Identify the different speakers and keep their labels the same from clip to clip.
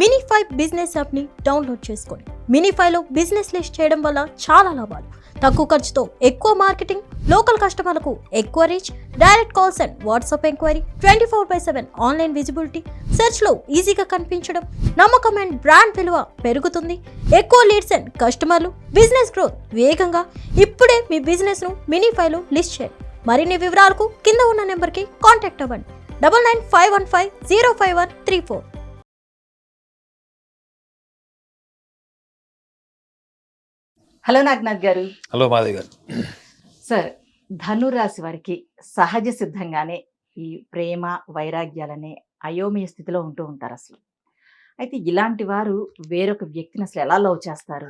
Speaker 1: Minify business యాప్ని download చేసుకోండి. మినిఫైలో business list చేయడం వల్ల చాలా లాభాలు. తక్కువ ఖర్చుతో ఎక్కువ మార్కెటింగ్, లోకల్ కస్టమర్లకు ఎక్కువ reach, direct calls and WhatsApp enquiry, 24/7 online visibility, సెర్చ్లో ఈజీగా కనిపించడం, నమ్మకం అండ్ బ్రాండ్ విలువ పెరుగుతుంది, ఎక్కువ లీడ్స్ అండ్ కస్టమర్లు, బిజినెస్ గ్రోత్ వేగంగా. ఇప్పుడే మీ బిజినెస్ను మినిఫైలో లిస్ట్ చేయండి. మరిన్ని వివరాలకు కింద ఉన్న నెంబర్కి కాంటాక్ట్ అవ్వండి. 9951505134.
Speaker 2: హలో నాగనాథ్ గారు.
Speaker 3: హలో మాధవి గారు.
Speaker 2: సార్, ధనురాశి వారికి సహజ సిద్ధంగానే ఈ ప్రేమ వైరాగ్యాలనే అయోమయ స్థితిలో ఉంటూ ఉంటారు అసలు. అయితే ఇలాంటి వారు వేరొక వ్యక్తిని అసలు ఎలా లవ్ చేస్తారు,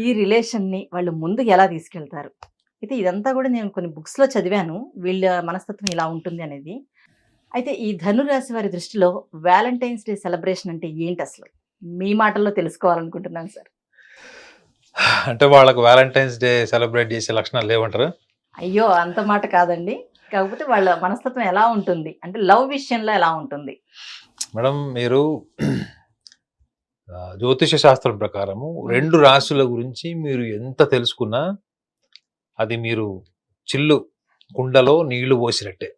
Speaker 2: ఈ రిలేషన్ని వాళ్ళు ముందుకు ఎలా తీసుకెళ్తారు? అయితే ఇదంతా కూడా నేను కొన్ని బుక్స్లో చదివాను, వీళ్ళ మనస్తత్వం ఇలా ఉంటుంది అనేది. అయితే ఈ ధనురాశి వారి దృష్టిలో వ్యాలంటైన్స్ డే సెలబ్రేషన్ అంటే ఏంటి అసలు? మీ మాటల్లో తెలుసుకోవాలనుకుంటున్నాను సార్.
Speaker 3: అంటే వాళ్ళకు వ్యాలంటైన్స్ డే సెలబ్రేట్ చేసే లక్షణాలు లేవంటారు?
Speaker 2: అయ్యో, అంత మాట కాదండి. కాకపోతే వాళ్ళ మనస్తత్వం ఎలా ఉంటుంది అంటే లవ్ విషయంలో ఎలా ఉంటుంది?
Speaker 3: మేడం, మీరు జ్యోతిష శాస్త్రం ప్రకారము 2 రాశుల గురించి మీరు ఎంత తెలుసుకున్నా అది మీరు చిల్లు కుండలో నీళ్లు పోసినట్టే.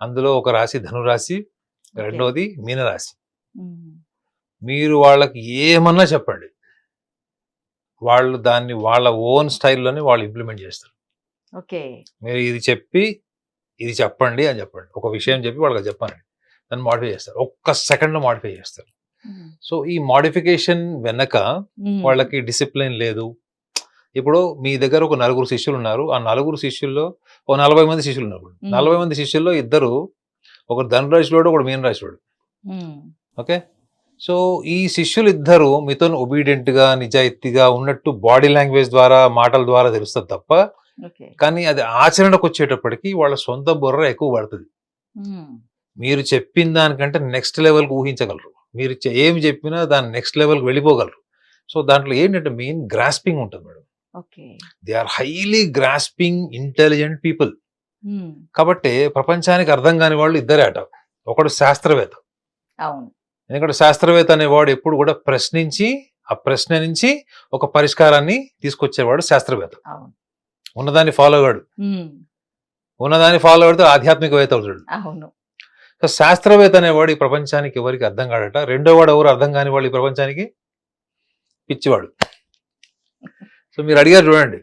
Speaker 3: అందులో ఒక రాశి ధనురాశి, రెండోది మీనరాశి. మీరు వాళ్ళకి ఏమన్నా చెప్పండి, వాళ్ళు దాన్ని వాళ్ళ ఓన్ స్టైల్లోనే వాళ్ళు ఇంప్లిమెంట్ చేస్తారు.
Speaker 2: ఓకే,
Speaker 3: మీరు ఇది చెప్పి ఇది చెప్పండి అని చెప్పండి, ఒక విషయం చెప్పి వాళ్ళకి చెప్పండి, దాన్ని మాడిఫై చేస్తారు, ఒక్క సెకండ్లో మాడిఫై చేస్తారు. సో ఈ మాడిఫికేషన్ వెనక వాళ్ళకి డిసిప్లిన్ లేదు. ఇప్పుడు మీ దగ్గర ఒక 4 శిష్యులు ఉన్నారు, ఆ 4 శిష్యుల్లో ఓ 40 మంది శిష్యులు ఉన్నారు. 40 మంది శిష్యుల్లో ఇద్దరు, ఒకరు ధనురాశిలోడు, ఒకడు మీనరాశిలోడు. ఓకే, సో ఈ శిష్యులు ఇద్దరు మీతో ఒబీడియంట్ గా నిజాయితీగా ఉన్నట్టు బాడీ లాంగ్వేజ్ ద్వారా, మాటల ద్వారా తెలుస్తుంది తప్ప, కానీ అది ఆచరణకు వచ్చేటప్పటికి వాళ్ళ సొంత బుర్ర ఎక్కువ పడుతుంది. మీరు చెప్పిన దానికంటే నెక్స్ట్ లెవెల్కి ఊహించగలరు, మీరు ఏమి చెప్పినా దాని నెక్స్ట్ లెవెల్కి వెళ్ళిపోగలరు. సో దాంట్లో ఏంటంటే మెయిన్ గ్రాస్పింగ్ ఉంటుంది madam. They are highly grasping intelligent people. కాబట్టి ప్రపంచానికి అర్థం కాని వాళ్ళు ఇద్దరే అట. ఒకడు శాస్త్రవేత్త. ఎందుకంటే శాస్త్రవేత్త అనేవాడు ఎప్పుడు కూడా ప్రశ్నించి ఆ ప్రశ్న నుంచి ఒక పరిష్కారాన్ని తీసుకొచ్చేవాడు శాస్త్రవేత్త. ఉన్నదాన్ని ఫాలో అయ్యాడు, ఉన్నదాన్ని ఫాలో అవుతాడు, ఆధ్యాత్మికవేత్త అవుతాడు. సో శాస్త్రవేత్త అనేవాడు ఈ ప్రపంచానికి ఎవరికి అర్థం కాడట. రెండో వాడు ఎవరు అర్థం కాని వాడు ఈ ప్రపంచానికి పిచ్చివాడు. సో మీరు అడిగారు చూడండి,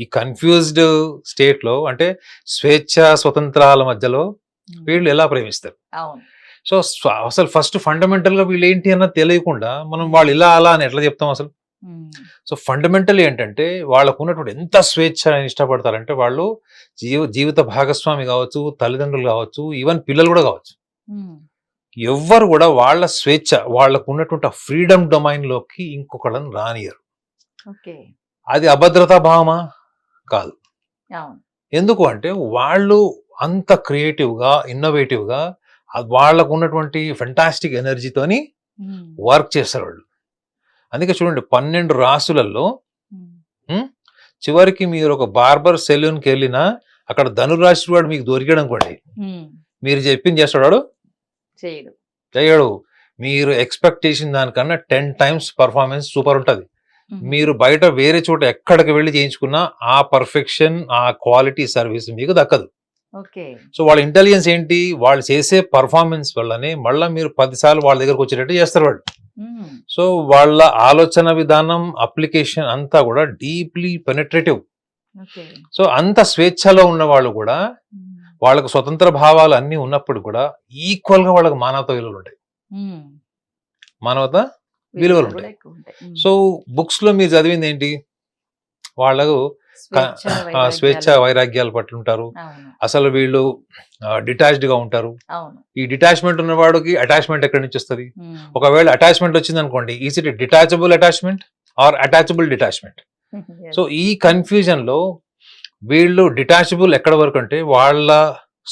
Speaker 3: ఈ కన్ఫ్యూజ్డ్ స్టేట్ లో అంటే స్వేచ్ఛ స్వతంత్రాల మధ్యలో వీళ్ళు ఎలా ప్రేమిస్తారు? సో అసలు ఫస్ట్ ఫండమెంటల్ గా వీళ్ళు ఏంటి అన్నది తెలియకుండా మనం వాళ్ళు ఇలా అలా అని ఎట్లా చెప్తాం అసలు? సో ఫండమెంటల్ ఏంటంటే వాళ్ళకు ఉన్నటువంటి ఎంత స్వేచ్ఛ ఇష్టపడతారంటే వాళ్ళు జీవిత భాగస్వామి కావచ్చు, తల్లిదండ్రులు కావచ్చు, ఈవెన్ పిల్లలు కూడా కావచ్చు, ఎవ్వరు కూడా వాళ్ళ స్వేచ్ఛ, వాళ్ళకు ఉన్నటువంటి ఫ్రీడమ్ డొమైన్ లోకి ఇంకొకళ్ళని రానియరు. అది అభద్రతా భావమా? కాదు. ఎందుకు అంటే వాళ్ళు అంత క్రియేటివ్ గా, ఇన్నోవేటివ్ గా, వాళ్ళకు ఉన్నటువంటి ఫెంటాస్టిక్ ఎనర్జీతోని వర్క్ చేస్తారు వాళ్ళు. అందుకే చూడండి, 12 రాసులలో చివరికి మీరు ఒక బార్బర్ సెలూన్కి వెళ్ళినా అక్కడ ధనురాశి వాడు మీకు దొరికాడు అనుకోండి, మీరు చెప్పింది చేస్తాడు, చేయడు. మీరు ఎక్స్పెక్ట్ చేసిన దానికన్నా 10 times పర్ఫార్మెన్స్ సూపర్ ఉంటుంది. మీరు బయట వేరే చోట ఎక్కడికి వెళ్ళి చేయించుకున్నా ఆ పర్ఫెక్షన్, ఆ క్వాలిటీ సర్వీస్ మీకు దక్కదు. సో వాళ్ళ ఇంటెలిజెన్స్ ఏంటి? వాళ్ళు చేసే పర్ఫార్మెన్స్ వల్లనే మళ్ళీ మీరు 10 సార్లు వాళ్ళ దగ్గరకు వచ్చేటట్టు చేస్తారు వాళ్ళు. సో వాళ్ళ ఆలోచన విధానం, అప్లికేషన్ అంతా కూడా డీప్లీ పెనట్రేటివ్. సో అంత స్వేచ్ఛలో ఉన్న వాళ్ళు కూడా, వాళ్ళకు స్వతంత్ర భావాలు అన్ని ఉన్నప్పుడు కూడా ఈక్వల్ గా వాళ్ళకి మానవత విలువలు ఉంటాయి, మానవత విలువలు ఉంటాయి. సో బుక్స్ లో మీరు చదివింది ఏంటి? వాళ్ళకు స్వేచ్ఛ వైరాగ్యాల పట్ల ఉంటారు. అసలు వీళ్ళు డిటాచ్డ్ గా ఉంటారు. ఈ డిటాచ్మెంట్ ఉన్నవాడికి అటాచ్మెంట్ ఎక్కడి నుంచి వస్తుంది? ఒకవేళ అటాచ్మెంట్ వచ్చింది అనుకోండి, is it detachable attachment or attachable detachment? So ఈ కన్ఫ్యూజన్ లో వీళ్ళు డిటాచబుల్ ఎక్కడ వరకు అంటే వాళ్ళ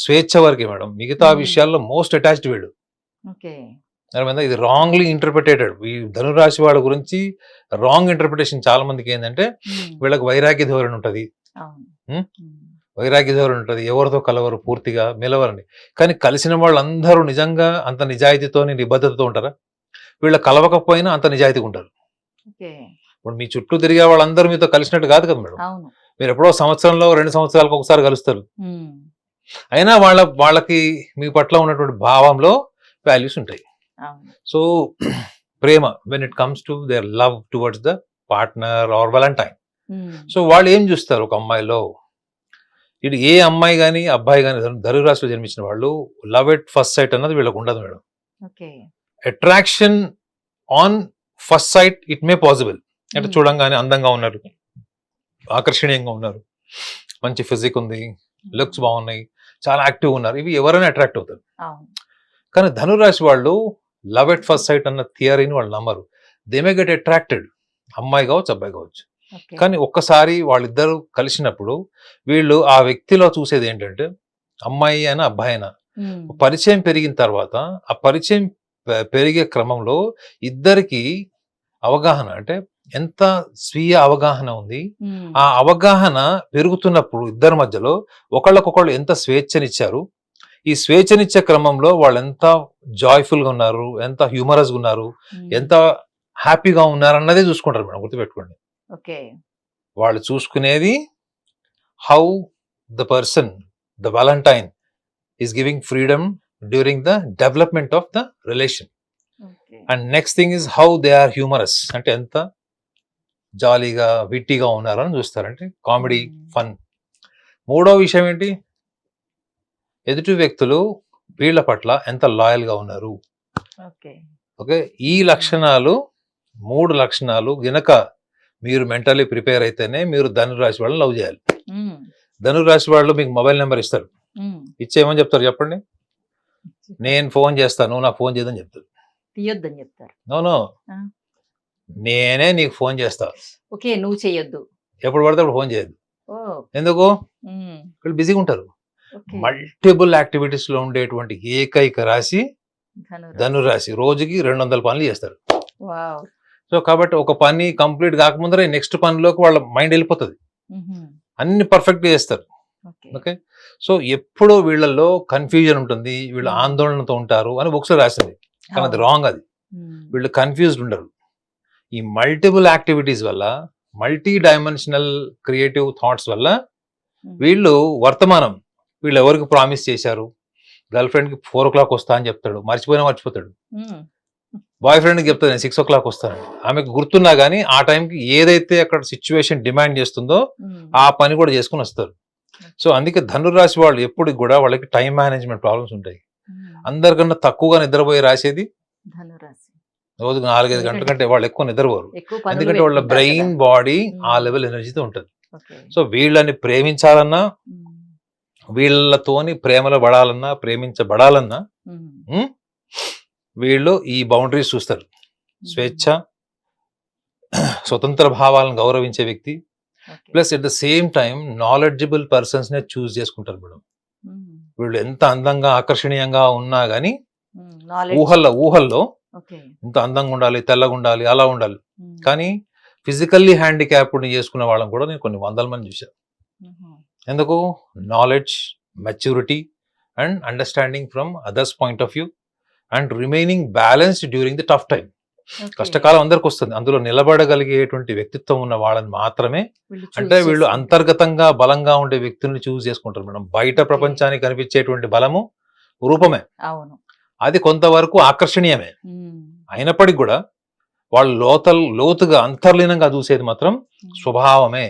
Speaker 3: స్వేచ్ఛ వరకే మేడం, మిగతా విషయాల్లో మోస్ట్ అటాచ్డ్ వీళ్ళు. ఇది రాంగ్లీ ఇంటర్ప్రిటేటెడ్. ఈ ధనురాశి వాళ్ళ గురించి రాంగ్ ఇంటర్ప్రిటేషన్ చాలా మందికి ఏంటంటే, వీళ్ళకి వైరాగ్య ధోరణి ఉంటది, వైరాగ్య ధోరణి ఉంటది, ఎవరితో కలవరు, పూర్తిగా మెలవరని. కానీ కలిసిన వాళ్ళందరూ నిజంగా అంత నిజాయితీతో, నిబద్ధతతో ఉంటారా? వీళ్ళ కలవకపోయినా అంత నిజాయితీగా ఉంటారు.
Speaker 2: ఓకే.
Speaker 3: ఇప్పుడు మీ చుట్టూ తిరిగే వాళ్ళందరూ మీతో కలిసినట్టు కాదు కదా మేడం.
Speaker 2: అవును.
Speaker 3: మీరు ఎప్పుడో సంవత్సరంలో 2 సంవత్సరాలకు ఒకసారి కలుస్తారు.
Speaker 2: ఉమ్.
Speaker 3: అయినా వాళ్ళకి మీ పట్ల ఉన్నటువంటి భావంలో వాల్యూస్ ఉంటాయి.
Speaker 2: అవును.
Speaker 3: So Prema when it comes to their love towards the partner or Valentine.
Speaker 2: Um.
Speaker 3: So వాళ్ళు ఏం చూస్తారు ఒక అమ్మాయిలో? ఇది ఏ అమ్మాయి కానీ అబ్బాయి కానీ ధనురాశిలో జన్మించిన వాళ్ళు లవ్ ఎట్ ఫస్ట్ సైట్ అన్నది వీళ్ళకు ఉండదు madam.
Speaker 2: Okay.
Speaker 3: Attraction on first sight it may possible. అంటే
Speaker 2: Hmm.
Speaker 3: చూడంగానే అందంగా ఉన్నారు, ఆకర్షణీయంగా ఉన్నారు, మంచి ఫిజిక్ ఉంది, లుక్స్ బాగున్నాయి, చాలా యాక్టివ్ ఉన్నారు, ఇవి ఎవరైనా అట్రాక్ట్ అవుతారు.
Speaker 2: అవును.
Speaker 3: కానీ ధనురాశి వాళ్ళు లవ్ ఎట్ ఫస్ట్ సైట్ అన్న థియరీని వాళ్ళు నమ్మరు. దే మే గెట్ అట్రాక్టెడ్, అమ్మాయి కావచ్చు అబ్బాయి కావచ్చు.
Speaker 2: ఓకే.
Speaker 3: కానీ ఒక్కసారి వాళ్ళిద్దరూ కలిసినప్పుడు వీళ్ళు ఆ వ్యక్తిలో చూసేది ఏంటంటే, అమ్మాయి అయినా అబ్బాయి అయినా
Speaker 2: ఉమ్.
Speaker 3: పరిచయం పెరిగిన తర్వాత ఆ పరిచయం పెరిగే క్రమంలో ఇద్దరికి అవగాహన, అంటే ఎంత స్వీయ అవగాహన ఉంది,
Speaker 2: ఉమ్.
Speaker 3: ఆ అవగాహన పెరుగుతున్నప్పుడు ఇద్దరి మధ్యలో ఒకళ్ళకొకళ్ళు ఎంత స్వేచ్ఛనిచ్చారు, ఈ స్వేచ్ఛనిచ్చే క్రమంలో వాళ్ళు ఎంత జాయ్ఫుల్ గా ఉన్నారు, ఎంత హ్యూమరస్ గా ఉన్నారు,
Speaker 2: ఉమ్.
Speaker 3: ఎంత హ్యాపీగా ఉన్నారు అన్నదే చూసుకుంటారు మేడం. గుర్తుపెట్టుకోండి,
Speaker 2: ఓకే.
Speaker 3: వాళ్ళు చూసుకునేది how the person, the valentine is giving freedom during the development of the relation.
Speaker 2: Okay.
Speaker 3: And next thing is how they are humorous, అంటే ఎంత జాలీగా విట్టిగా ఉన్నారని చూస్తారంటే కామెడీ, ఫన్. మూడో విషయం ఏంటి, ఎదుటి వ్యక్తులు వీళ్ళ పట్ల ఎంత లాయల్ గా ఉన్నారు.
Speaker 2: ఓకే.
Speaker 3: ఓకే, ఈ లక్షణాలు, 3 లక్షణాలు గనక మీరు మెంటల్లీ ప్రిపేర్ అయితేనే మీరు ధనురాశి వాళ్ళని లవ్ చేయాలి.
Speaker 2: ఉమ్.
Speaker 3: ధనురాశి వాళ్ళు మీకు మొబైల్ నెంబర్ ఇస్తారు,
Speaker 2: ఉమ్.
Speaker 3: ఇచ్చేయమని చెప్తారు. చెప్పండి, నేను ఫోన్ చేస్తాను, నువ్వు నాకు ఫోన్ చేయదని చెప్తారు.
Speaker 2: తీయొద్దని చెప్తారు.
Speaker 3: నో,
Speaker 2: ఆ.
Speaker 3: నేనే నీకు ఫోన్ చేస్తా,
Speaker 2: ఓకే. నువ్వు చెయ్యొద్దు.
Speaker 3: ఎప్పుడు పడితే అప్పుడు ఫోన్ చేయొద్దు.
Speaker 2: ఓ.
Speaker 3: ఎందుకు?
Speaker 2: ఉమ్.
Speaker 3: వీళ్ళు బిజీగా ఉంటారు.
Speaker 2: ఓకే.
Speaker 3: మల్టిపుల్ యాక్టివిటీస్ లో ఉండేటువంటి ఏకైక రాశి
Speaker 2: ధనురాశి.
Speaker 3: ధనురాశి. రోజుకి 200 పనులు చేస్తారు.
Speaker 2: వావ్.
Speaker 3: సో కాబట్టి ఒక పని కంప్లీట్ కాకముందరే నెక్స్ట్ పనిలోకి వాళ్ళ మైండ్ వెళ్ళిపోతుంది.
Speaker 2: ఉహుం.
Speaker 3: అన్ని పర్ఫెక్ట్ గా చేస్తారు.
Speaker 2: ఓకే.
Speaker 3: ఓకే, సో ఎప్పుడూ వీళ్ళల్లో కన్ఫ్యూజన్ ఉంటుంది, వీళ్ళు
Speaker 2: Hmm.
Speaker 3: ఆందోళనతో ఉంటారు అని బుక్స్ లో రాసింది. కానీ అది
Speaker 2: అవును.
Speaker 3: రాంగ్. అది
Speaker 2: ఉమ్.
Speaker 3: వీళ్ళు కన్ఫ్యూజ్డ్ ఉండరు. ఈ మల్టిపుల్ యాక్టివిటీస్ వల్ల, మల్టీ డైమెన్షనల్ క్రియేటివ్ థాట్స్ వల్ల
Speaker 2: ఉమ్.
Speaker 3: వీళ్ళు వర్తమానం, వీళ్ళు ఎవరికి ప్రామిస్ చేశారు, గర్ల్ ఫ్రెండ్ కి 4 o'clock వస్తా అని చెప్తాడు, మర్చిపోతాడు.
Speaker 2: ఉమ్.
Speaker 3: బాయ్ ఫ్రెండ్కి చెప్తాడు నేను 6 o'clock వస్తాను, ఆమెకు గుర్తున్నా కానీ ఆ టైంకి ఏదైతే అక్కడ సిచ్యువేషన్ డిమాండ్ చేస్తుందో
Speaker 2: ఉమ్.
Speaker 3: ఆ పని కూడా చేసుకుని వస్తారు. సో అందుకే ధనురాశి వాళ్ళు ఎప్పుడు కూడా వాళ్ళకి టైం మేనేజ్మెంట్ ప్రాబ్లమ్స్ ఉంటాయి.
Speaker 2: ఉమ్.
Speaker 3: అందరికన్నా తక్కువగా నిద్రపోయి రాసేది
Speaker 2: ధనురాశి.
Speaker 3: రోజుకు 4-5 గంటల కంటే వాళ్ళు ఎక్కువ నిద్రపోరు.
Speaker 2: ఎక్కువ పనులు
Speaker 3: ఎందుకంటే వాళ్ళ
Speaker 2: పెట్టుకుంటారు
Speaker 3: బ్రెయిన్
Speaker 2: కదా.
Speaker 3: బాడీ ఆ
Speaker 2: ఉమ్.
Speaker 3: లెవెల్ ఎనర్జీతో ఉంటుంది.
Speaker 2: ఓకే.
Speaker 3: సో వీళ్ళని ప్రేమించాలన్నా,
Speaker 2: ఉమ్.
Speaker 3: వీళ్ళతోని ప్రేమలో పడాలన్నా, ప్రేమించబడాలన్నా
Speaker 2: ఉమ్.
Speaker 3: ఉమ్, వీళ్ళు ఈ బౌండరీస్ చూస్తారు. స్వేచ్ఛ, స్వతంత్ర భావాలను గౌరవించే వ్యక్తి,
Speaker 2: okay.
Speaker 3: Plus at the same time knowledgeable persons నే చూస్ చేసుకుంటారు మేడం.
Speaker 2: ఉమ్.
Speaker 3: వీళ్ళు ఎంత అందంగా ఆకర్షణీయంగా ఉన్నా గానీ
Speaker 2: ఉమ్. నాలెడ్జ్.
Speaker 3: ఊహల్లో
Speaker 2: ఓకే.
Speaker 3: ఇంత అందంగా ఉండాలి, తెల్లగా ఉండాలి, అలా ఉండాలి.
Speaker 2: ఉమ్.
Speaker 3: కానీ ఫిజికల్లీ హ్యాండిక్యాప్డ్ చేసుకునే వాళ్ళని కూడా నేను కొన్ని 100 మంది చూశాను.
Speaker 2: ఉహుం.
Speaker 3: ఎందుకు? Knowledge, maturity and understanding from others point of view and remaining balanced during the tough time.
Speaker 2: Okay.
Speaker 3: కష్టకాలం అందరికి వస్తుంది, అందులో నిలబడగలిగేటువంటి వ్యక్తిత్వం ఉన్న వాళ్ళని మాత్రమే,
Speaker 2: వీళ్ళు
Speaker 3: అంటే
Speaker 2: choose
Speaker 3: వీళ్ళు
Speaker 2: చేసుకుంటారు.
Speaker 3: అంతర్గతంగా బలంగా ఉండే వ్యక్తుల్ని చూస్ చేసుకుంటారు మేడం. బయట
Speaker 2: Okay.
Speaker 3: ప్రపంచానికి కనిపించేటువంటి బలము రూపమే,
Speaker 2: అవును.
Speaker 3: అది కొంతవరకు ఆకర్షణీయమే.
Speaker 2: ఉమ్.
Speaker 3: అయినప్పటికీ కూడా వాళ్ళు లోతుగా అంతర్లీనంగా చూసేది మాత్రం
Speaker 2: ఉమ్.
Speaker 3: స్వభావమే.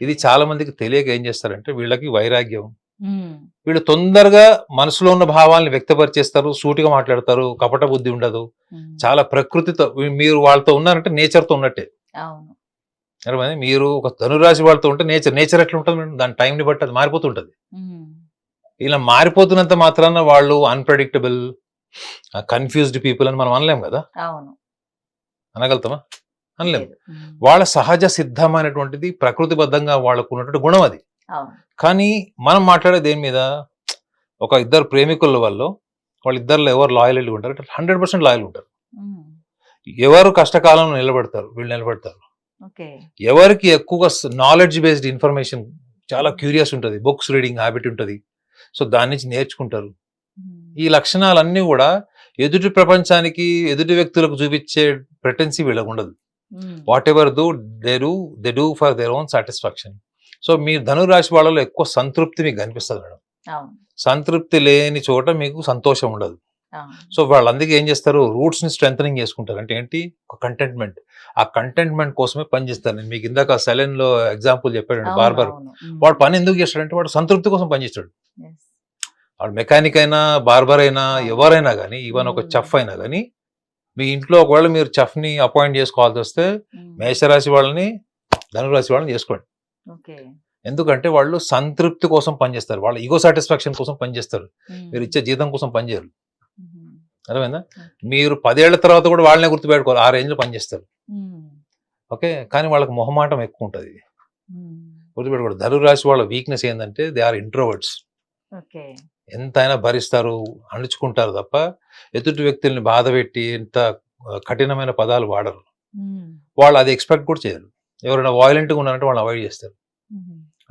Speaker 3: ఇది
Speaker 2: ఓకే.
Speaker 3: చాలా మందికి తెలియక ఏం చేస్తారంటే, వీళ్ళకి వైరాగ్యం,
Speaker 2: ఉమ్.
Speaker 3: వీళ్ళు తొందరగా మనసులో ఉన్న భావాలను వ్యక్తపరిచేస్తారు, సూటిగా మాట్లాడతారు, కపట బుద్ధి ఉండదు,
Speaker 2: ఉమ్.
Speaker 3: చాలా ప్రకృతితో, మీరు వాళ్ళతో ఉన్నారంటే నేచర్తో ఉన్నట్టే.
Speaker 2: అవును.
Speaker 3: అర్థమైందా? మీరు ఒక ధనురాశి వాళ్ళతో ఉంటే నేచర్ ఎట్లా ఉంటుంది మేడం, దాని టైంని బట్టి అది మారిపోతుంటది.
Speaker 2: ఉమ్.
Speaker 3: ఇలా మారిపోతున్నంత మాత్రాన వాళ్ళు అన్ప్రెడిక్టబుల్, కన్ఫ్యూజ్డ్ పీపుల్ అని మనం అనలేం కదా.
Speaker 2: అవును.
Speaker 3: అనగలుగుతామా? అనలేం.
Speaker 2: లేదు. ఉమ్.
Speaker 3: వాళ్ళ సహజ సిద్ధమైనటువంటిది, ప్రకృతిబద్ధంగా వాళ్ళకు ఉన్నటువంటి గుణం అది.
Speaker 2: అవును.
Speaker 3: కానీ మనం మాట్లాడే దేని మీద, ఒక ఇద్దరు ప్రేమికుల వల్ల వాళ్ళిద్దరిలో ఎవరు లాయల్ ఉంటారు, 100% లాయల్ ఉంటారు.
Speaker 2: ఉమ్.
Speaker 3: ఎవరు కష్టకాలంలో నిలబడతారు, వీళ్ళు నిలబడతారు.
Speaker 2: ఓకే.
Speaker 3: ఎవరికి ఎక్కువగా నాలెడ్జ్ బేస్డ్ ఇన్ఫర్మేషన్, చాలా క్యూరియస్ ఉంటుంది, బుక్స్ రీడింగ్ హ్యాబిట్ ఉంటుంది, సో దాని నుంచి నేర్చుకుంటారు.
Speaker 2: ఉమ్.
Speaker 3: ఈ లక్షణాలన్నీ కూడా ఎదుటి ప్రపంచానికి ఎదుటి వ్యక్తులకు చూపించే ప్రెటెన్సీ వీళ్ళకు ఉండదు. Whatever they do for their own satisfaction. So మీ ధనురాశి వాళ్ళలో ఎక్కువ సంతృప్తి మీకు కనిపిస్తుంది మేడం.
Speaker 2: అవును.
Speaker 3: సంతృప్తి లేని చోట మీకు సంతోషం ఉండదు.
Speaker 2: అవును.
Speaker 3: సో వాళ్ళు అందుకే ఏం చేస్తారు, రూట్స్ ని స్ట్రెంథనింగ్ చేసుకుంటారు. అంటే ఏంటి, ఒక కంటెంట్మెంట్. ఆ కంటెంట్మెంట్ కోసమే పని చేస్తారు. నేను మీకు ఇందాక సెలెన్ లో ఎగ్జాంపుల్ చెప్పాడు
Speaker 2: అవును,
Speaker 3: బార్బర్.
Speaker 2: అవును.
Speaker 3: వాడు పని ఎందుకు చేస్తాడంటే వాడు సంతృప్తి కోసం పనిచేస్తాడు.
Speaker 2: Yes.
Speaker 3: వాడు మెకానిక్ అయినా బార్బర్ అయినా
Speaker 2: అవును.
Speaker 3: ఎవరైనా కానీ, ఈవెన్ ఒక
Speaker 2: మ్మ్.
Speaker 3: చెఫ్ అయినా కానీ, మీ ఇంట్లో ఒకవేళ మీరు చెఫ్ ని అపాయింట్ చేసుకోవాల్సి వస్తే మేషరాశి వాళ్ళని ధనురాశి వాళ్ళని చేసుకోండి.
Speaker 2: ఓకే.
Speaker 3: ఎందుకంటే వాళ్ళు సంతృప్తి కోసం పనిచేస్తారు, వాళ్ళ ఈగో సాటిస్ఫాక్షన్ కోసం పనిచేస్తారు. మీరు ఇచ్చే జీతం కోసం పనిచేయరు. అర్థమైందా? మీరు 10 ఏళ్ల తర్వాత కూడా వాళ్ళనే గుర్తుపెట్టుకోవాలి, ఆ రేంజ్ లో పనిచేస్తారు. ఓకే, కానీ వాళ్ళకి మొహమాటం ఎక్కువ ఉంటుంది. గుర్తుపెట్టుకోండి, ధనురాశి వాళ్ళ వీక్నెస్ ఏంటంటే దే ఆర్ ఇంట్రోవర్ట్స్.
Speaker 2: ఓకే.
Speaker 3: ఎంతైనా భరిస్తారు, అణుచుకుంటారు తప్ప ఎదుటి వ్యక్తుల్ని బాధ పెట్టి ఎంత కఠినమైన పదాలు వాడరు. వాళ్ళు అది ఎక్స్పెక్ట్ కూడా చేయరు. ఎవరైనా వాయిలెంట్గా ఉన్నారంటే వాళ్ళు అవాయిడ్ చేస్తారు.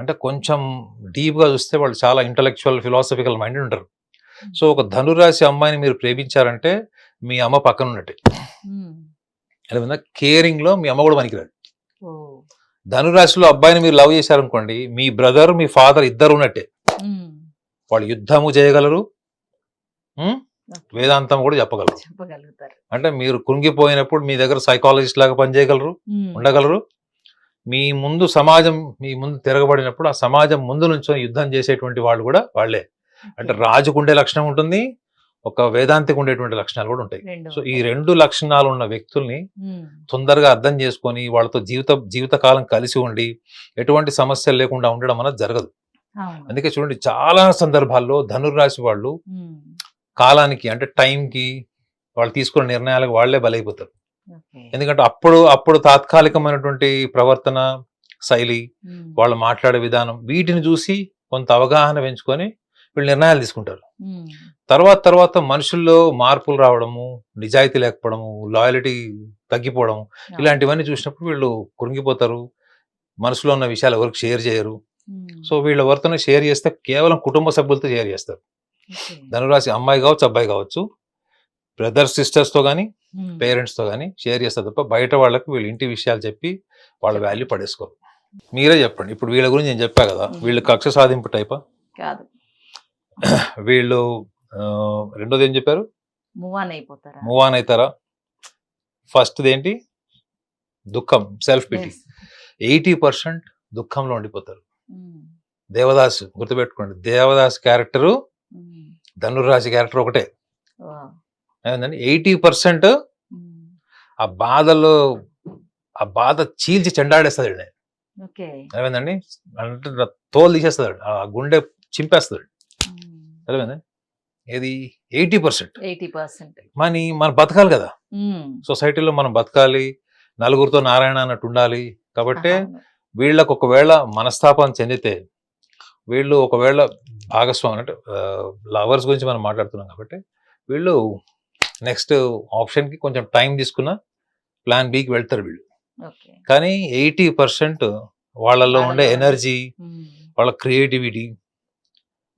Speaker 3: అంటే కొంచెం డీప్గా చూస్తే వాళ్ళు చాలా ఇంటలెక్చువల్ ఫిలాసఫికల్ మైండ్ ఉంటారు. సో ఒక ధనురాశి అమ్మాయిని మీరు ప్రేమించారంటే మీ అమ్మ పక్కన ఉన్నట్టే. అదేవిధంగా కేరింగ్ లో మీ అమ్మ కూడా పనికిరాడు. ధనురాశిలో అబ్బాయిని మీరు లవ్ చేశారనుకోండి, మీ బ్రదర్ మీ ఫాదర్ ఇద్దరు ఉన్నట్టే. వాళ్ళు యుద్ధము చేయగలరు, వేదాంతం కూడా చెప్పగలుగుతారు. అంటే మీరు కృంగిపోయినప్పుడు మీ దగ్గర సైకాలజిస్ట్ లాగా పనిచేయగలరు, ఉండగలరు. మీ ముందు సమాజం మీ ముందు తిరగబడినప్పుడు ఆ సమాజం ముందు నుంచి యుద్ధం చేసేటువంటి వాళ్ళు కూడా వాళ్ళే. అంటే రాజుకు ఉండే లక్షణం ఉంటుంది, ఒక వేదాంతికి ఉండేటువంటి లక్షణాలు కూడా ఉంటాయి. సో ఈ 2 లక్షణాలు ఉన్న వ్యక్తుల్ని తొందరగా అర్థం చేసుకొని వాళ్ళతో జీవితకాలం కలిసి ఉండి ఎటువంటి సమస్యలు లేకుండా ఉండడం అనేది జరగదు. అందుకే చూడండి, చాలా సందర్భాల్లో ధనుర్రాశి వాళ్ళు కాలానికి అంటే టైంకి వాళ్ళు తీసుకున్న నిర్ణయాలకు వాళ్లే బలైపోతారు. ఎందుకంటే అప్పుడు తాత్కాలికమైనటువంటి ప్రవర్తన శైలి, వాళ్ళు మాట్లాడే విధానం, వీటిని చూసి కొంత అవగాహన పెంచుకొని వీళ్ళు నిర్ణయాలు తీసుకుంటారు. తర్వాత మనుషుల్లో మార్పులు రావడము, నిజాయితీ లేకపోవడము, లాయల్టీ తగ్గిపోవడము, ఇలాంటివన్నీ చూసినప్పుడు వీళ్ళు కృంగిపోతారు. మనసులో ఉన్న విషయాలు ఎవరికి షేర్ చేయరు. సో వీళ్ళ ఎవరితోనే షేర్ చేస్తే కేవలం కుటుంబ సభ్యులతో షేర్ చేస్తారు. ధనురాశి అమ్మాయి కావచ్చు, అబ్బాయి కావచ్చు, బ్రదర్స్ సిస్టర్స్ తో కానీ పేరెంట్స్ తో కానీ షేర్ చేస్తారు తప్ప బయట వాళ్ళకి వీళ్ళ ఇంటి విషయాలు చెప్పి వాళ్ళ వాల్యూ పడేసుకోరు. మీరే చెప్పండి, ఇప్పుడు వీళ్ళ గురించి నేను చెప్పా కదా, వీళ్ళు కక్ష సాధింపు టైపా
Speaker 2: కాదు,
Speaker 3: వీళ్ళు రెండోది ఏం చెప్పారు, మూవ్ ఆన్ అవుతారా? ఫస్ట్ ఏంటి, దుఃఖం, సెల్ఫ్ పిటీ. 80% దుఃఖంలో ఉండిపోతారు. దేవదాసు గుర్తుపెట్టుకోండి, దేవదాసు క్యారెక్టరు ధనుర్రాశి క్యారెక్టర్ ఒకటే. ఏమందండి, 80% ఆ బాధలో ఆ బాధ చీల్చి చెండాడేస్తాడు. ఏమైందండి అంటే తోలు తీసేస్తాడు, ఆ గుండె చింపేస్తాడు. అర్థమైంది, ఏది 80%. మనం బతకాలి కదా, సొసైటీలో మనం బతకాలి, నలుగురితో నారాయణ అన్నట్టు ఉండాలి. కాబట్టి వీళ్ళకు ఒకవేళ మనస్తాపం చెందితే, వీళ్ళు ఒకవేళ భాగస్వామి అంటే లవర్స్ గురించి మనం మాట్లాడుతున్నాం కాబట్టి, వీళ్ళు నెక్స్ట్ ఆప్షన్ కి కొంచెం టైం తీసుకున్న ప్లాన్ బికి వెళ్తారు వీళ్ళు. కానీ 80% వాళ్ళల్లో ఉండే ఎనర్జీ, వాళ్ళ క్రియేటివిటీ,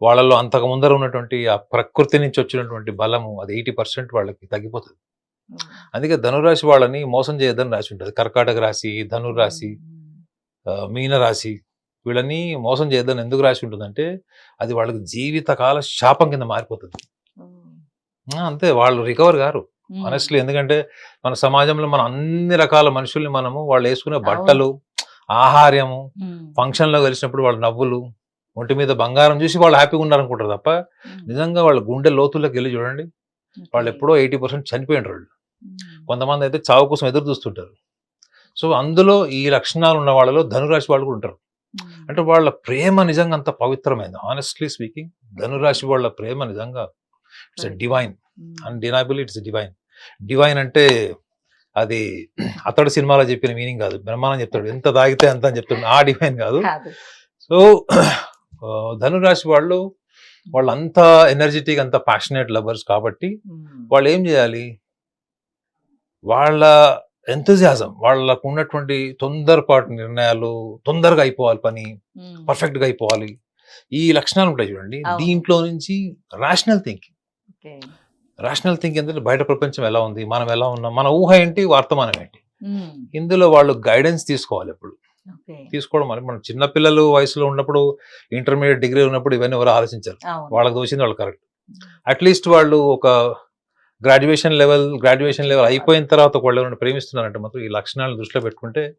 Speaker 3: వాళ్ళలో అంతకు ముందర ఉన్నటువంటి ఆ ప్రకృతి నుంచి వచ్చినటువంటి బలము, అది 80% వాళ్ళకి తగ్గిపోతుంది. అందుకే ధనురాశి వాళ్ళని మోసం చేయొద్దని రాసి ఉంటుంది. కర్కాటక రాశి, ధనురాశి, మీనరాశి, వీళ్ళని మోసం చేయొద్దని ఎందుకు రాసి ఉంటుందంటే అది వాళ్ళకి జీవితకాల శాపం కింద మారిపోతుంది. అంతే, వాళ్ళు రికవర్ గారు ఆనెస్ట్లీ. ఎందుకంటే మన సమాజంలో మనం అన్ని రకాల మనుషుల్ని మనము వాళ్ళు వేసుకునే బట్టలు, ఆహార్యము, ఫంక్షన్ లో కలిసినప్పుడు వాళ్ళ నవ్వులు, ఒంటి మీద బంగారం చూసి వాళ్ళు హ్యాపీగా ఉన్నారనుకుంటారు తప్ప నిజంగా వాళ్ళ గుండె లోతుల్లోకి వెళ్ళి చూడండి, వాళ్ళు ఎప్పుడో 80% చనిపోయినారు వాళ్ళు. కొంతమంది అయితే చావు కోసం ఎదురు చూస్తుంటారు. సో అందులో ఈ లక్షణాలు ఉన్న వాళ్ళలో ధనురాశి వాళ్ళు కూడా ఉంటారు. అంటే వాళ్ళ ప్రేమ నిజంగా అంత పవిత్రమైంది. ఆనెస్ట్లీ స్పీకింగ్, ధనురాశి వాళ్ళ ప్రేమ నిజంగా it's divine, undeniable, it's divine. Divine అంటే అది అతడు సినిమాలో చెప్పిన మీనింగ్ కాదు, బ్రహ్మానం చెప్తాడు ఎంత తాగితే అంత అని చెప్తాడు, ఆ డివైన్ కాదు. సో ధనురాశి వాళ్ళు అంత ఎనర్జెటిక్, అంత ప్యాషనేట్ లవర్స్ కాబట్టి వాళ్ళు ఏం చేయాలి, వాళ్ళ ఎంతజియాజం, వాళ్ళకు ఉన్నటువంటి తొందరపాటు నిర్ణయాలు, తొందరగా అయిపోవాలి పని, పర్ఫెక్ట్ గా అయిపోవాలి, ఈ లక్షణాలు ఉంటాయి చూడండి. దీంట్లో నుంచి రేషనల్ థింకింగ్, రాషనల్ థింక్ ఏంటంటే బయట ప్రపంచం ఎలా ఉంది, మనం ఎలా ఉన్నాం, మన ఊహ ఏంటి, వర్తమానం ఏంటి.
Speaker 2: ఉమ్,
Speaker 3: ఇందులో వాళ్ళు గైడెన్స్ తీసుకోవాలి ఎప్పుడు.
Speaker 2: ఓకే.
Speaker 3: తీసుకోవడం మరి మనం చిన్నపిల్లలు వయసులో ఉన్నప్పుడు, ఇంటర్మీడియట్ డిగ్రీ ఉన్నప్పుడు ఇవన్నీ ఎవరు ఆలోచించారు.
Speaker 2: అవును.
Speaker 3: వాళ్ళకి దోచింది వాళ్ళు కరెక్ట్. అట్లీస్ట్ వాళ్ళు ఒక గ్రాడ్యుయేషన్ లెవెల్ అయిపోయిన తర్వాత వాళ్ళు ఎవరైనా ప్రేమిస్తున్నారంటే మాత్రం ఈ లక్షణాలను దృష్టిలో పెట్టుకుంటే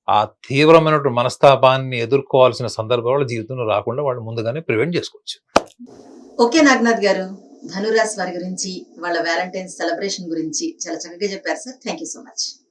Speaker 3: ఆ తీవ్రమైనటువంటి మనస్తాపాన్ని ఎదుర్కోవాల్సిన సందర్భాలు వాళ్ళ జీవితంలో రాకుండా వాళ్ళు ముందుగానే ప్రివెంట్ చేసుకోవచ్చు.
Speaker 2: ఓకే నాగనాథ్ గారు, ధనురాశి వారి గురించి, వాళ్ళ వ్యాలంటైన్స్ సెలబ్రేషన్ గురించి చాలా చక్కగా చెప్పారు sir. Thank you so much.